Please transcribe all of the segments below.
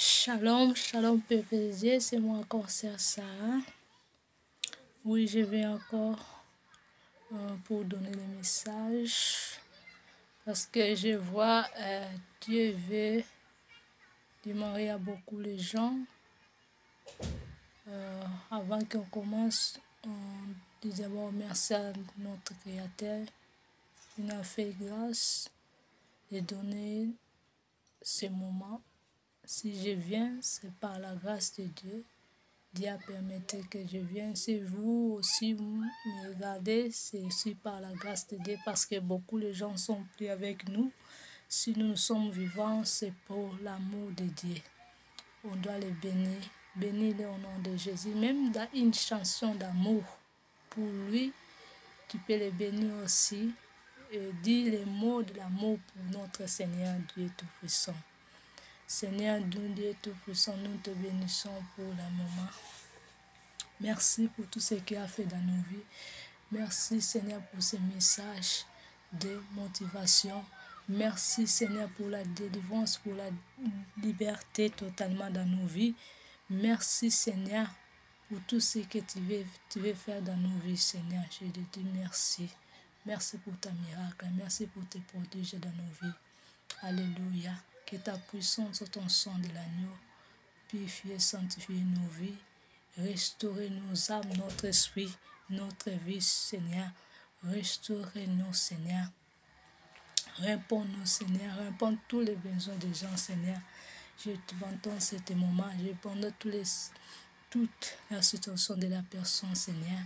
Shalom, shalom PPG, c'est moi encore ça. Oui, je vais encore pour donner le message parce que je vois Dieu veut démarrer à beaucoup les gens. Avant qu'on commence, on dit d'abord merci à notre Créateur qui nous a fait grâce de donner ce moment. Si je viens, c'est par la grâce de Dieu. Dieu a permis que je vienne. Si vous aussi me regardez, c'est aussi par la grâce de Dieu parce que beaucoup de gens sont plus avec nous. Si nous sommes vivants, c'est pour l'amour de Dieu. On doit les bénir. Bénis-les au nom de Jésus. Même dans une chanson d'amour pour lui, tu peux les bénir aussi. Et dire les mots de l'amour pour notre Seigneur Dieu Tout-Puissant. Seigneur Dieu Tout-Puissant, nous te bénissons pour le moment. Merci pour tout ce qu'il a fait dans nos vies. Merci Seigneur pour ce message de motivation. Merci Seigneur pour la délivrance, pour la liberté totalement dans nos vies. Merci Seigneur pour tout ce que tu veux faire dans nos vies Seigneur. Je te dis merci. Merci pour ta miracle. Merci pour tes prodiges dans nos vies. Alléluia. Que ta puissance sur ton sang de l'agneau purifie et sanctifie nos vies. Restaurer nos âmes, notre esprit, notre vie, Seigneur. Restaurez-nous, Seigneur. Réponds-nous, Seigneur. Réponds tous les besoins des gens, Seigneur. Je te bâtonne ce moment. Je réponds toute la situation de la personne, Seigneur.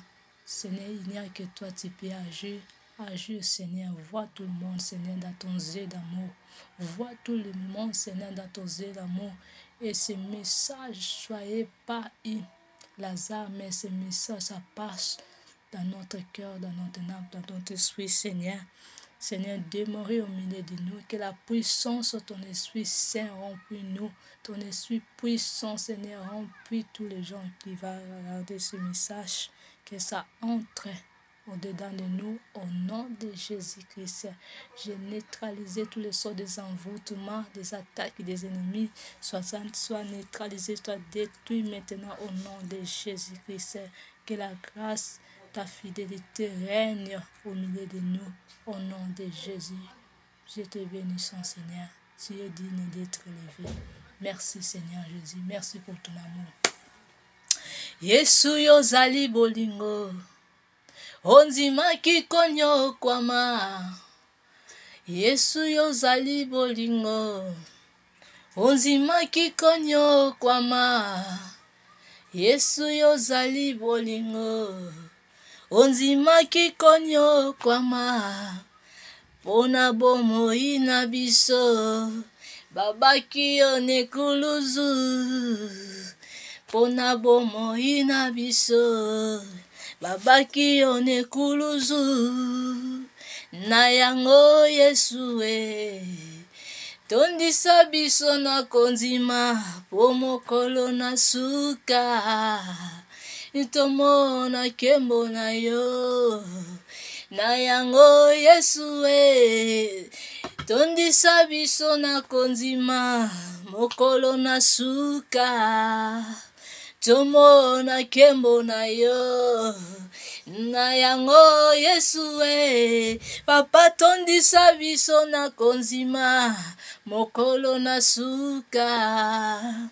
Seigneur, il n'y a que toi, tu peux agir. Agis, Seigneur, vois tout le monde, Seigneur, dans ton yeux d'amour. Vois tout le monde, Seigneur, dans ton yeux d'amour. Et ce message, soyez pas Lazare, mais ce message, ça passe dans notre cœur, dans notre âme, dans notre esprit, Seigneur. Seigneur, demeure au milieu de nous, que la puissance de ton esprit saint remplit nous. Ton esprit puissant, Seigneur, remplit tous les gens qui vont regarder ce message. Que ça entre au-dedans de nous, au nom de Jésus-Christ. J'ai neutralisé tous les sorts des envoûtements, des attaques des ennemis. Soit neutralisé, soit détruit maintenant au nom de Jésus-Christ. Que la grâce, ta fidélité règne au milieu de nous, au nom de Jésus. Je te bénis, Seigneur. Tu es digne d'être élevé. Merci, Seigneur Jésus. Merci pour ton amour. Yesu yozali bolingo. Onzimaki konyo kwama. Yesu yozali bolingo. Onzimaki konyo kwama. Yesu yozali bolingo. Onzimaki konyo kwama. Pona bomoi na biso. Babaki yo nekuluzu. Pona bomoi na biso. Babaki yo nekuluzu. Na yango Yesu tondisa biso na konzima po mokolo na suka. Tomona kembo na yo. Na yango Yesu tondisa biso na konzima mokolo na suka. Tomona kembo na yo. Na yango Yesu papa tondisa biso na konzima mokolo na suka.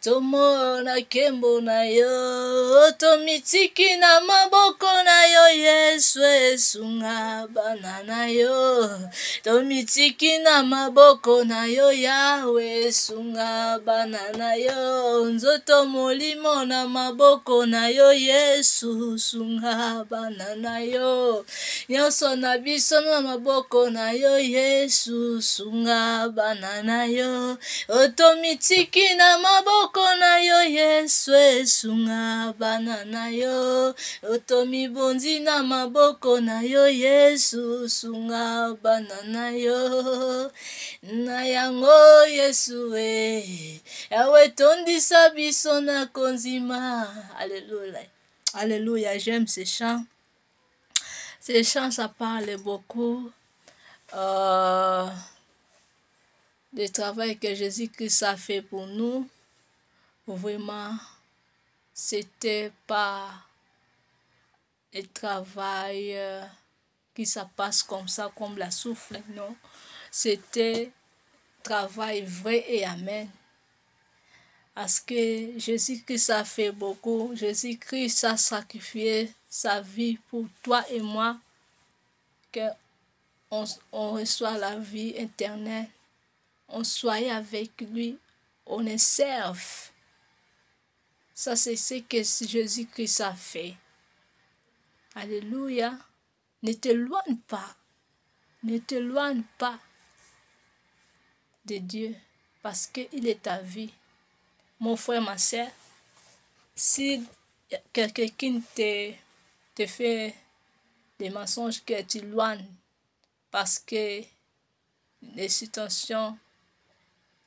Tomona kembo na yo. Tomitiki na maboko na yo Yesu esunga bana na yo. Tomitiki na maboko na yo Yahweh esunga bana na yo. Nzoto molimo na maboko na yo Yesu sunga bana na yo. Nyonso na biso na maboko na yo Yesu sunga bana na yo. Tomitiki na maboko na yo Yesu esunga bana na yo. Otomibondi na maboko na yo Yesu sunga bana na yo. Na yango Yesu Yahweh tondisa biso na konzima. Alléluia. Alléluia, j'aime ces chants. Ces chants, ça parle beaucoup du travail que Jésus-Christ a fait pour nous. Vraiment, c'était pas le travail qui ça passe comme ça, comme la souffle, non. C'était travail vrai et amen. Parce que Jésus-Christ a fait beaucoup. Jésus-Christ a sacrifié sa vie pour toi et moi, qu'on reçoit la vie éternelle. On soit avec lui, on le serve. Ça, c'est ce que Jésus-Christ a fait. Alléluia. Ne t'éloigne pas. Ne t'éloigne pas de Dieu, parce qu'il est ta vie. Mon frère, ma soeur, si quelqu'un te fait des mensonges que tu éloignes parce que les situations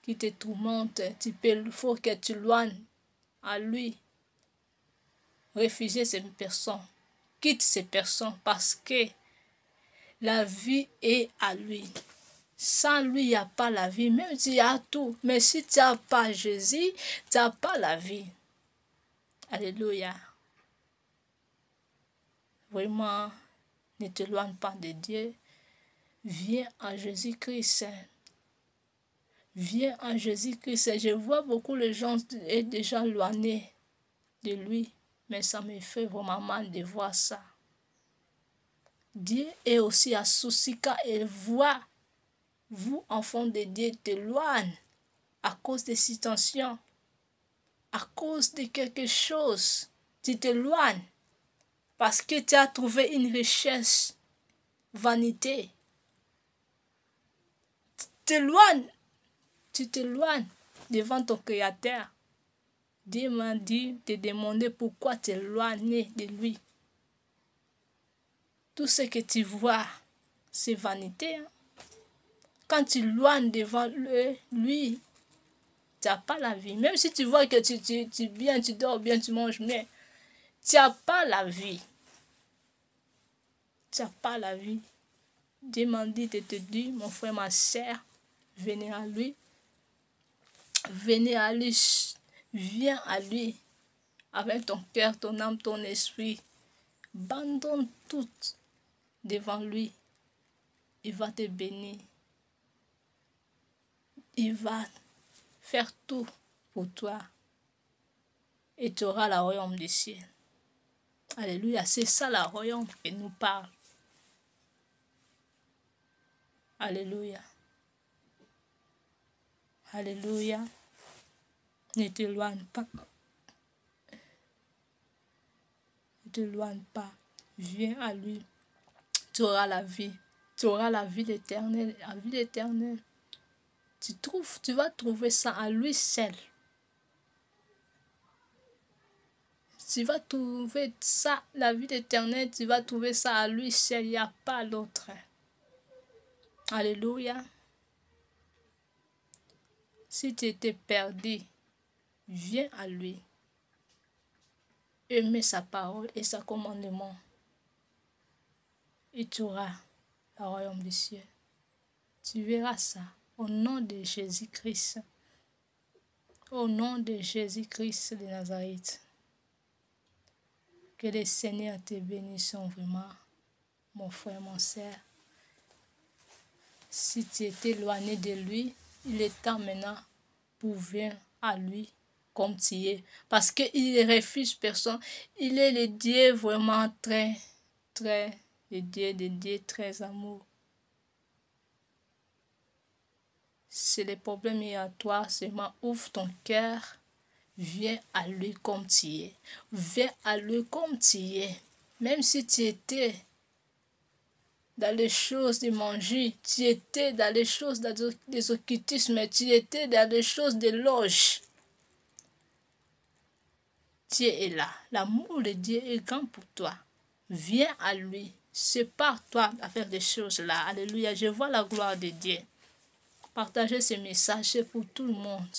qui te tourmentent, il faut que tu éloignes à lui. Réfugier ces personnes. Quitte ces personnes parce que la vie est à lui. Sans lui, il n'y a pas la vie. Même s'il y a tout. Mais si tu n'as pas Jésus, tu n'as pas la vie. Alléluia. Vraiment, ne t'éloigne pas de Dieu. Viens en Jésus-Christ. Viens en Jésus-Christ. Je vois beaucoup de gens sont déjà éloignés de lui. Mais ça me fait vraiment mal de voir ça. Dieu est aussi à souci quand il voit vous, enfants de Dieu, t'éloignent à cause des situations, à cause de quelque chose. Tu t'éloignes parce que tu as trouvé une richesse, vanité. Tu t'éloignes devant ton Créateur. Dieu m'a dit de demander pourquoi tu t'éloignes de lui. Tout ce que tu vois, c'est vanité. Quand tu éloignes devant lui, tu n'as pas la vie. Même si tu vois que tu bien, tu dors bien, tu manges bien, tu n'as pas la vie. Tu n'as pas la vie. Dieu m'a dit de te dire, mon frère, ma soeur, venez à lui. Venez à lui. Viens à lui. Avec ton cœur, ton âme, ton esprit. Abandonne tout devant lui. Il va te bénir. Il va faire tout pour toi. Et tu auras le royaume des cieux. Alléluia, c'est ça le royaume qui nous parle. Alléluia. Alléluia. Ne t'éloigne pas. Ne t'éloigne pas. Viens à lui. Tu auras la vie. Tu auras la vie éternelle. La vie éternelle. Tu vas trouver ça à lui seul. Tu vas trouver ça, la vie éternelle, tu vas trouver ça à lui seul. Il n'y a pas l'autre. Alléluia. Si tu étais perdu, viens à lui. Aimez sa parole et sa commandement. Et tu auras le royaume des cieux. Tu verras ça au nom de Jésus-Christ. Au nom de Jésus-Christ de Nazareth. Que le Seigneur te bénisse vraiment, mon frère, mon soeur. Si tu étais éloigné de lui, il est temps maintenant pour venir à lui comme tu es. Parce qu'il ne refuse personne. Il est le Dieu vraiment le Dieu très amour. C'est le problème est à toi, seulement ouvre ton cœur. Viens à lui comme tu es. Viens à lui comme tu es. Même si tu étais dans les choses de manger, tu étais dans les choses des occultismes, tu étais dans les choses de loge. Dieu est là. L'amour de Dieu est grand pour toi. Viens à lui. C'est par toi à faire des choses là. Alléluia. Je vois la gloire de Dieu. Partagez ce message pour tout le monde.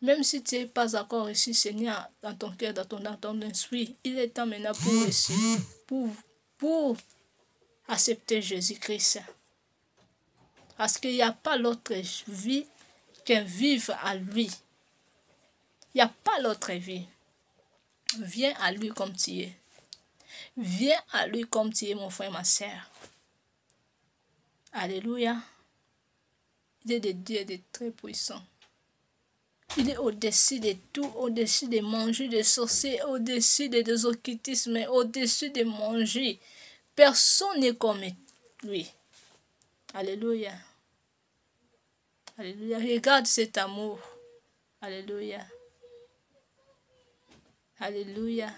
Même si tu n'es pas encore reçu, Seigneur, dans ton cœur, dans ton esprit, il est temps maintenant pour reçu, pour accepter Jésus-Christ. Parce qu'il n'y a pas l'autre vie que vivre à lui. Il n'y a pas l'autre vie. Viens à lui comme tu es. Viens à lui comme tu es, mon frère, ma soeur. Alléluia. Il est de Dieu, de très puissant. Il est au-dessus de tout, au-dessus des manger, des sorciers, au-dessus des occultismes, au-dessus des manger. Personne n'est comme lui. Alléluia. Alléluia. Regarde cet amour. Alléluia. Alléluia.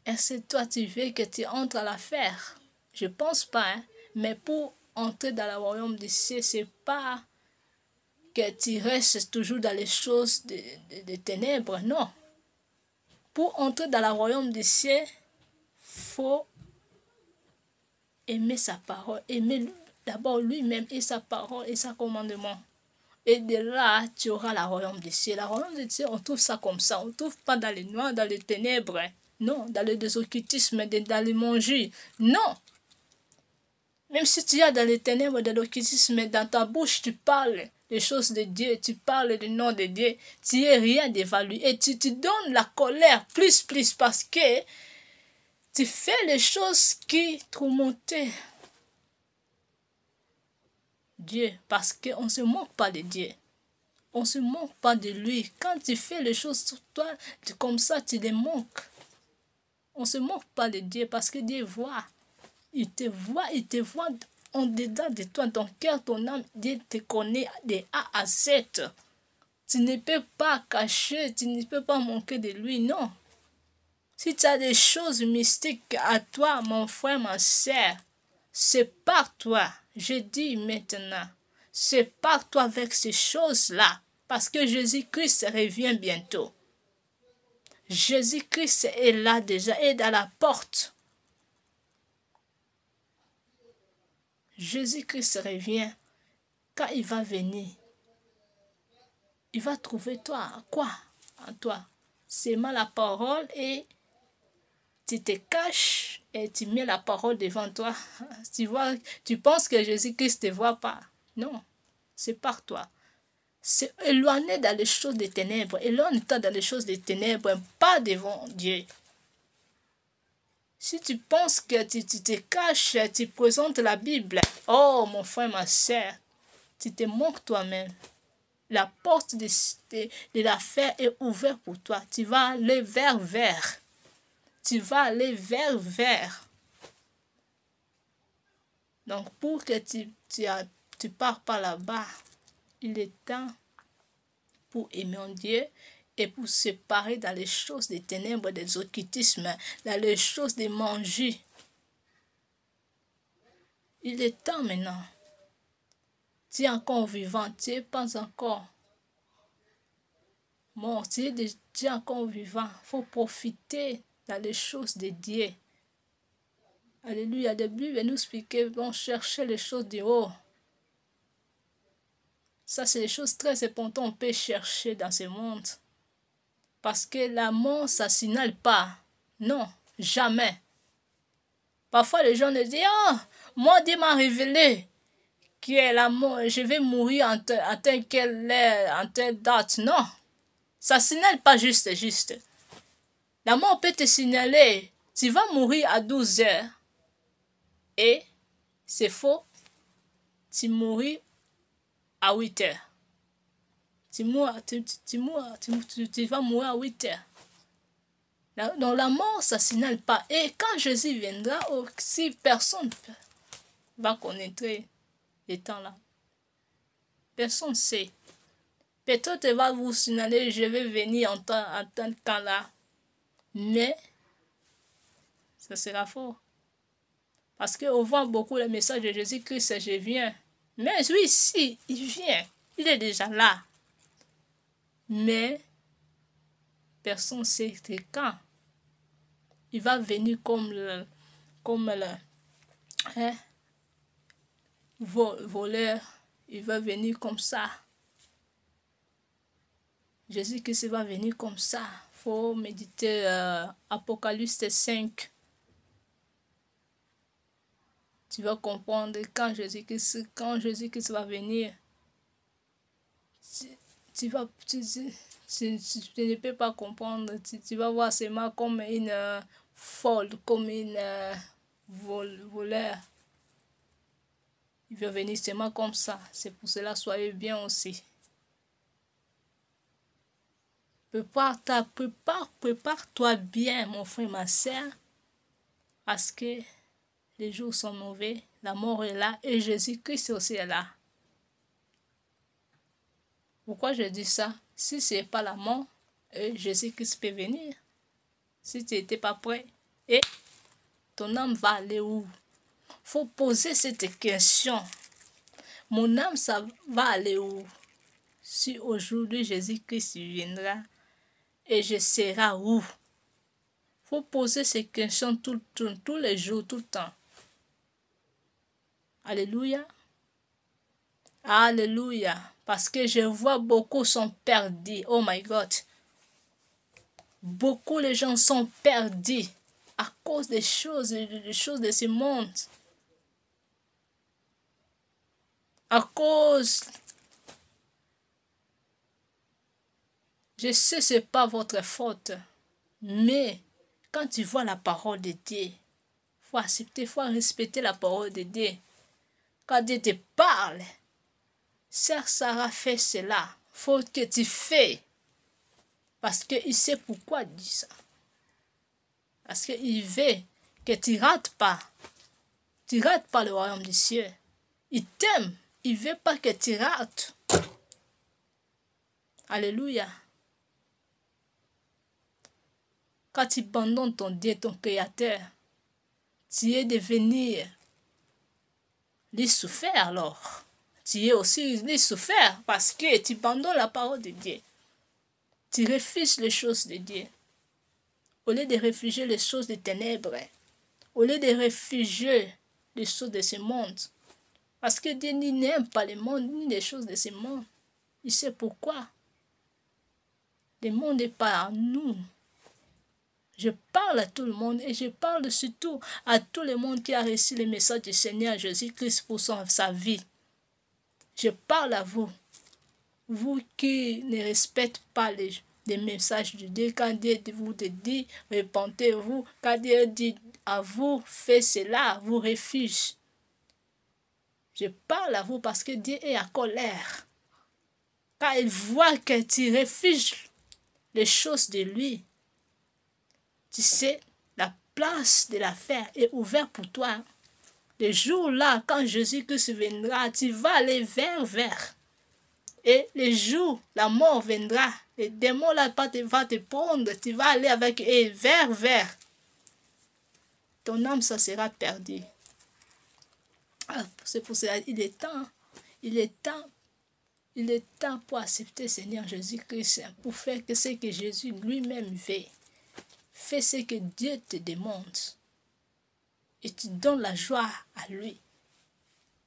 Est-ce que toi tu veux que tu entres à l'affaire? Je pense pas, hein? Mais pour entrer dans le royaume des cieux, c'est pas que tu restes toujours dans les choses des ténèbres, non. Pour entrer dans le royaume des cieux, faut aimer sa parole, aimer d'abord lui-même et sa parole et sa commandement. Et de là, tu auras le royaume des cieux. Le royaume des cieux, on trouve ça comme ça. On ne trouve pas dans les noirs, dans les ténèbres. Non, dans le désoccultisme, dans les manger. Non. Même si tu es dans les ténèbres, dans l'occultisme, dans ta bouche, tu parles des choses de Dieu, tu parles du nom de Dieu, tu n'es rien d'évalué. Et tu donnes la colère plus, parce que tu fais les choses qui tourmentent Dieu, parce qu'on ne se moque pas de Dieu. On ne se moque pas de lui. Quand tu fais les choses sur toi, comme ça, tu les moques. On ne se moque pas de Dieu parce que Dieu voit. Il te voit en dedans de toi, ton cœur, ton âme. Dieu te connaît de A à Z. Tu ne peux pas cacher, tu ne peux pas manquer de lui, non. Si tu as des choses mystiques à toi, mon frère, ma soeur, sépare-toi. Je dis maintenant, sépare-toi avec ces choses-là, parce que Jésus-Christ revient bientôt. Jésus-Christ est là déjà, est à la porte. Jésus-Christ revient. Quand il va venir, il va trouver toi, quoi en toi? Seulement la parole et tu te caches et tu mets la parole devant toi. Tu vois, tu penses que Jésus-Christ ne te voit pas. Non, c'est par toi. C'est éloigné dans les choses des ténèbres. Éloigne-toi dans les choses des ténèbres, pas devant Dieu. Si tu penses que tu te caches, tu présentes la Bible, oh mon frère, ma soeur, tu te manques toi-même. La porte de l'affaire est ouverte pour toi. Tu vas aller vers. Tu vas aller vers. Donc, pour que tu pars par là-bas, il est temps pour aimer Dieu et pour se séparer dans les choses des ténèbres, des occultismes, dans les choses des manger. Il est temps maintenant. Tu es encore vivant, tu n'es pas encore mort, tu es encore vivant. Il faut profiter dans les choses de Dieu. Alléluia. La Bible nous expliquer, bon, chercher les choses du haut. Ça, c'est des choses très importantes qu'on peut chercher dans ce monde. Parce que la mort, ça ne signale pas. Non, jamais. Parfois, les gens nous disent, oh, moi, Dieu m'a révélé que la mort, je vais mourir en telle heure, en telle date. Non, ça ne signale pas juste. La mort peut te signaler, tu vas mourir à 12 heures. Et c'est faux, tu mourras à 8 heures. Tu vas mourir à 8 heures. Dans la mort, ça ne signale pas. Et quand Jésus viendra, aussi personne va connaître les temps là. Personne ne sait. Peut-être va vous signaler, je vais venir en tant temps là. Mais, ça sera faux. Parce qu'on voit beaucoup le message de Jésus-Christ, je viens. Mais oui, si, il vient. Il est déjà là. Mais, personne ne sait quand. Il va venir comme le voleur. Il va venir comme ça. Jésus-Christ va venir comme ça. Il faut méditer Apocalypse 5. Tu vas comprendre quand Jésus-Christ va venir. tu ne peux pas comprendre. Tu vas voir seulement comme une folle, comme une voleur. Il veut venir seulement comme ça. C'est pour cela, soyez bien aussi. Prépare-toi bien, mon frère, ma soeur, parce que les jours sont mauvais, la mort est là et Jésus-Christ aussi est là. Pourquoi je dis ça? Si ce n'est pas la mort, Jésus-Christ peut venir. Si tu n'étais pas prêt, et ton âme va aller où? Faut poser cette question. Mon âme, ça va aller où? Si aujourd'hui Jésus-Christ viendra, et je serai où? Faut poser ces questions tous les jours, tout le temps. Alléluia. Alléluia. Parce que je vois beaucoup sont perdus. Oh my God. Beaucoup de gens sont perdus à cause des choses de ce monde. À cause... Je sais ce n'est pas votre faute. Mais quand tu vois la parole de Dieu, il faut accepter, il faut respecter la parole de Dieu. Quand Dieu te parle, Sœur Sarah fait cela. Il faut que tu fais. Parce qu'il sait pourquoi il dit ça. Parce qu'il veut que tu ne rates pas. Tu ne rates pas le royaume des cieux. Il t'aime. Il ne veut pas que tu rates. Alléluia. Quand tu abandonnes ton Dieu, ton Créateur, tu es devenu les souffert alors. Tu es aussi les souffert parce que tu abandonnes la parole de Dieu. Tu refuses les choses de Dieu. Au lieu de réfugier les choses des ténèbres, au lieu de réfugier les choses de ce monde. Parce que Dieu n'aime pas le monde ni les choses de ce monde. Il sait pourquoi. Le monde n'est pas à nous. Je parle à tout le monde et je parle surtout à tout le monde qui a reçu le message du Seigneur Jésus-Christ pour sa vie. Je parle à vous. Vous qui ne respectez pas les messages de Dieu, quand Dieu vous dit, repentez-vous, quand Dieu dit à vous, faites cela, vous refusez. Je parle à vous parce que Dieu est à colère. Quand il voit que tu refuses les choses de lui, tu sais, la place de l'affaire est ouverte pour toi. Le jour-là, quand Jésus-Christ viendra, tu vas aller vers. Et le jour, la mort viendra. Les démons là va te prendre. Tu vas aller avec eux vers. Ton âme, ça sera perdu. C'est pour cela, il est temps pour accepter Seigneur Jésus-Christ, pour faire ce que Jésus lui-même veut. Fais ce que Dieu te demande. Et tu donnes la joie à lui.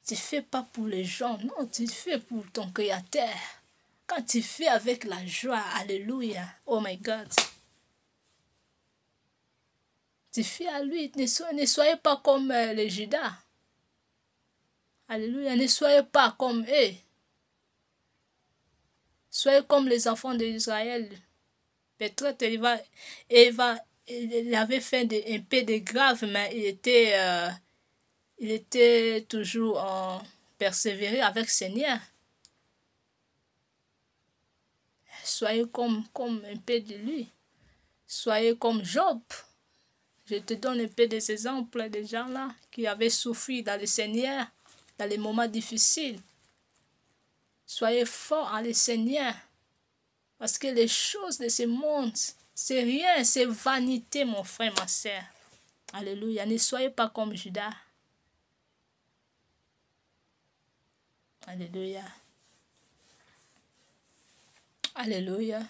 Tu ne fais pas pour les gens, non, tu fais pour ton Créateur. Quand tu fais avec la joie, alléluia, oh my God. Tu fais à lui, ne soyez pas comme les Judas. Alléluia, ne soyez pas comme eux. Soyez comme les enfants d'Israël. Peut-être il avait fait un peu de grave, mais il était toujours en persévéré avec le Seigneur. Soyez comme un peu de lui. Soyez comme Job. Je te donne un peu des exemples de gens là qui avaient souffert dans le Seigneur, dans les moments difficiles. Soyez forts en le Seigneur. Parce que les choses de ce monde, c'est rien, c'est vanité, mon frère, ma soeur. Alléluia. Ne soyez pas comme Judas. Alléluia. Alléluia.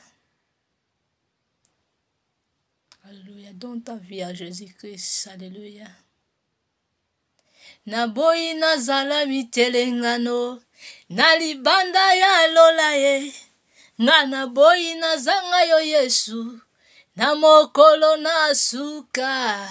Alléluia. Donne ta vie à Jésus-Christ. Alléluia. Naboyi nazala mitelengano, na libanda ya lola ye. Nga naboyi nazanga yo Yesu, na mokolo na suka.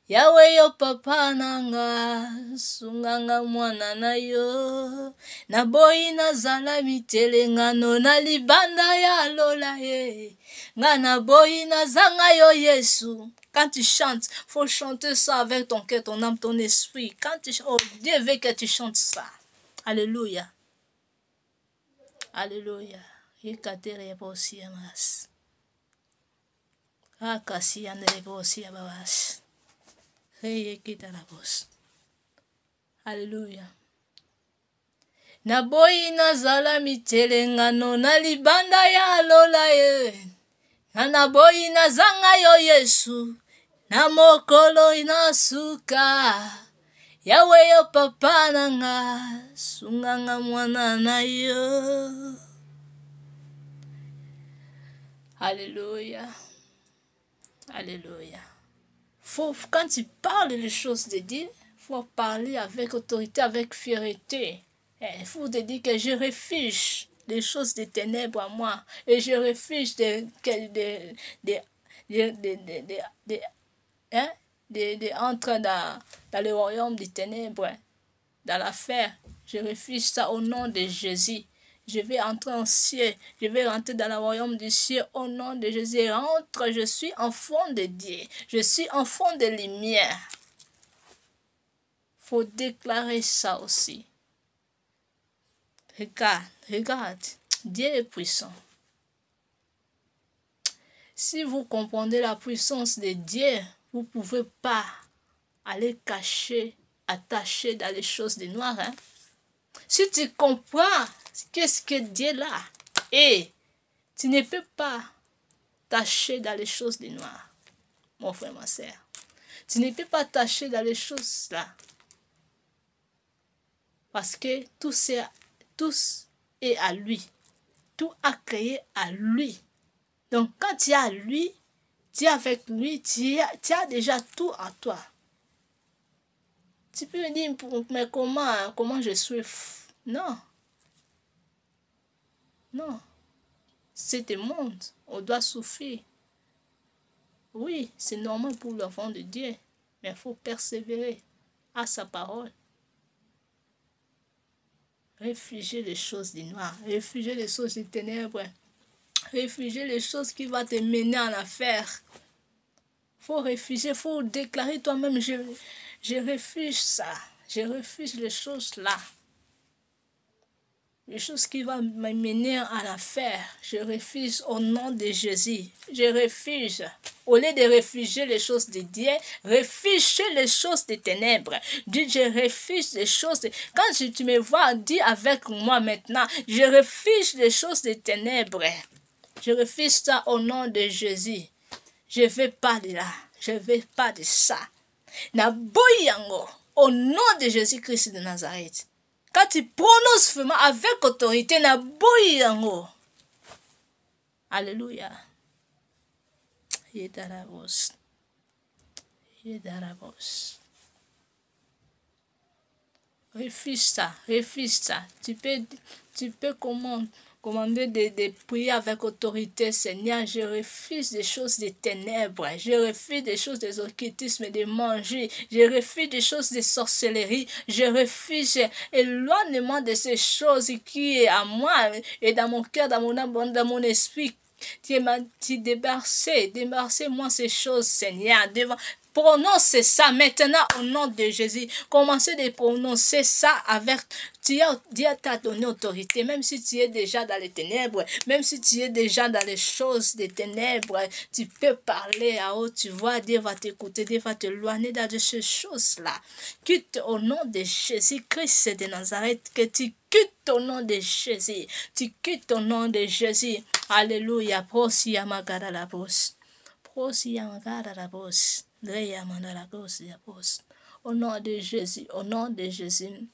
Yawe yo papa nanga, sunganga mwana na yo. Na boyi nazala mitelengano na libanda ya lola ye. Nga na boyi nazanga yo Yesu. Quand tu chantes, faut chanter ça avec ton cœur, ton âme, ton esprit. Quand tu chantes, oh Dieu veut que tu chantes ça. Alléluia. Alléluia. Yekatere bosi amas. Akasi andere bosi abas. Alléluia. Naboyi nazala mitelengano na libanda ya lola ye. Naboyi nazanga yo Yesu. Na mokolo inasuka. Yawe yo papa nanga. Sunganga mwana na yo. Alléluia. Alléluia. Quand tu parles des choses de Dieu, il faut parler avec autorité, avec fierté. Il faut te dire que je refuse les choses des ténèbres à moi. Et je refuse entrer dans le royaume des ténèbres, dans l'affaire. Je refuse ça au nom de Jésus. Je vais entrer en ciel. Je vais rentrer dans le royaume du ciel au nom de Jésus. Rentre, je suis enfant de Dieu. Je suis enfant de lumière. Faut déclarer ça aussi. Regarde. Dieu est puissant. Si vous comprenez la puissance de Dieu, vous ne pouvez pas aller cacher, attacher dans les choses de noir. Hein? Si tu comprends qu'est-ce que Dieu là, et tu ne peux pas tâcher dans les choses de noir, mon frère, ma soeur. Tu ne peux pas tâcher dans les choses là. Parce que tout est à lui. Tout a créé à lui. Donc quand tu es à lui, tu es avec lui, tu as déjà tout à toi. Tu peux me dire, mais comment je suis? Non. Non. C'est le monde. On doit souffrir. Oui, c'est normal pour l'enfant de Dieu. Mais il faut persévérer à sa parole. Réfugier les choses du noir. Réfugier les choses des ténèbres. Réfugier les choses qui vont te mener en affaire. Faut réfugier, il faut déclarer toi-même, je refuse ça. Je refuse les choses là. Les choses qui vont me mener en affaire. Je refuse au nom de Jésus. Je refuse. Au lieu de réfugier les choses de Dieu, refuse les choses des ténèbres. Dis, je refuse les choses. Quand tu me vois, dis avec moi maintenant, je refuse les choses des ténèbres. Je refuse ça au nom de Jésus. Je ne veux pas de là. Je ne veux pas de ça. Naboyango, au nom de Jésus-Christ de Nazareth. Quand tu prononces vraiment avec autorité, naboyango. Alléluia. Yedarabos. Yedarabos. Refuse ça. Refuse ça. Tu peux commander de prier avec autorité, Seigneur. Je refuse des choses des ténèbres. Je refuse des choses des occultismes, de manger. Je refuse des choses de sorcellerie. Je refuse éloignement de ces choses qui est à moi et dans mon cœur, dans mon âme, dans mon esprit. Tu débarrassez-moi ces choses, Seigneur. Prononce ça maintenant au nom de Jésus. Commencez de prononcer ça avec... Dieu t'a donné autorité, même si tu es déjà dans les ténèbres, même si tu es déjà dans les choses des ténèbres, tu peux parler à haute, tu vois, Dieu va t'écouter, Dieu va te éloigner dans ces choses-là. Quitte au nom de Jésus-Christ de Nazareth, que tu quittes au nom de Jésus. Tu quittes au nom de Jésus. Alléluia. Prosia magara la bosse. Prosia magara la bosse. Au nom de Jésus, au nom de Jésus.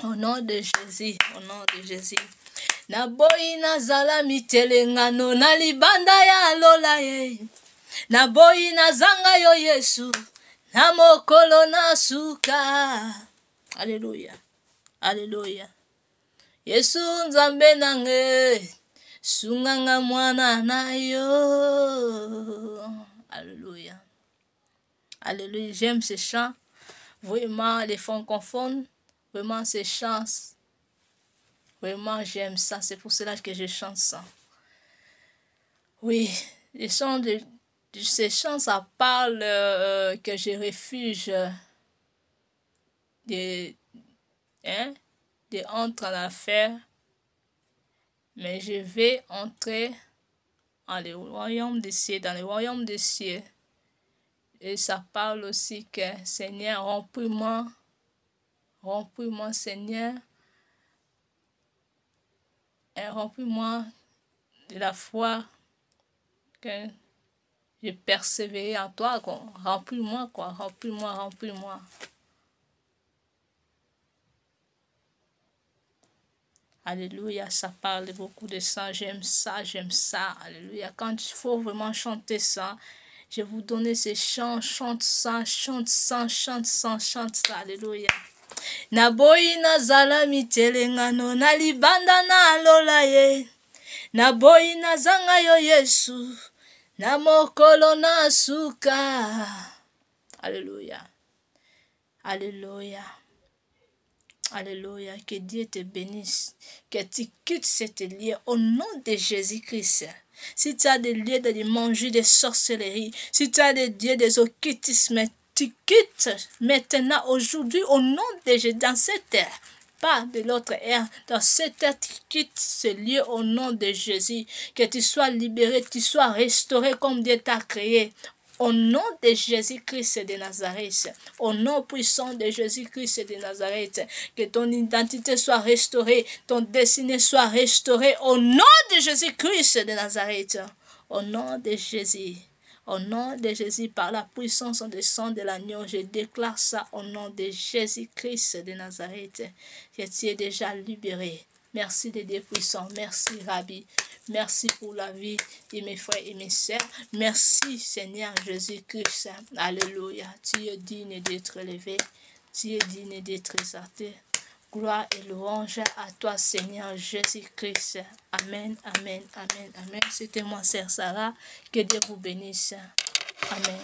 Au nom de Jésus, au nom de Jésus. Naboyi nazala mitelengano na libanda ya lola ye. Naboyi nazanga yo Yesu. Na mokolo na suka. Alléluia. Alléluia. Yesu nzambe nange. Sunganga mwana na yo. Alléluia. Alléluia. J'aime ces chants. Vraiment, les francophones, vraiment ces chants. Vraiment, j'aime ça. C'est pour cela que je chante ça. Oui, les chants ces chants, ça parle que je refuge de entrer en affaires. Mais je vais entrer dans le royaume des cieux, dans le royaume des cieux. Et ça parle aussi que Seigneur, remplis-moi, Seigneur, et remplis-moi de la foi que je persévérer en toi, quoi. Remplis-moi, quoi, remplis-moi, remplis-moi. Alléluia, ça parle beaucoup de ça, j'aime ça, alléluia. Quand il faut vraiment chanter ça, je vais vous donner ces chants, chante ça, chante ça, chante ça, chante ça, alléluia. Naboyi nazala mitelengano na libanda na alola ye. Naboyi nazanga yo Yesu na mokolo na suka. Alléluia. Alléluia. Alléluia. Que Dieu te bénisse. Que tu quittes cette lieu au nom de Jésus-Christ. Si tu as des lieux de manger des sorcelleries, si tu as des lieux des occultismes, tu quittes maintenant, aujourd'hui, au nom de Jésus, dans cette ère. Pas de l'autre ère. Dans cette ère, tu quittes ce lieu au nom de Jésus. Que tu sois libéré, tu sois restauré comme Dieu t'a créé. Au nom de Jésus-Christ de Nazareth, au nom puissant de Jésus-Christ de Nazareth, que ton identité soit restaurée, ton destin soit restauré, au nom de Jésus-Christ de Nazareth, au nom de Jésus. Au nom de Jésus, par la puissance du sang de l'agneau, je déclare ça au nom de Jésus-Christ de Nazareth, que tu es déjà libéré. Merci de Dieu puissant. Merci Rabbi. Merci pour la vie de mes frères et mes sœurs. Merci Seigneur Jésus-Christ. Alléluia. Tu es digne d'être élevé. Tu es digne d'être exalté. Gloire et louange à toi Seigneur Jésus-Christ. Amen, amen, amen, amen. C'était moi, sœur Sarah. Que Dieu vous bénisse. Amen.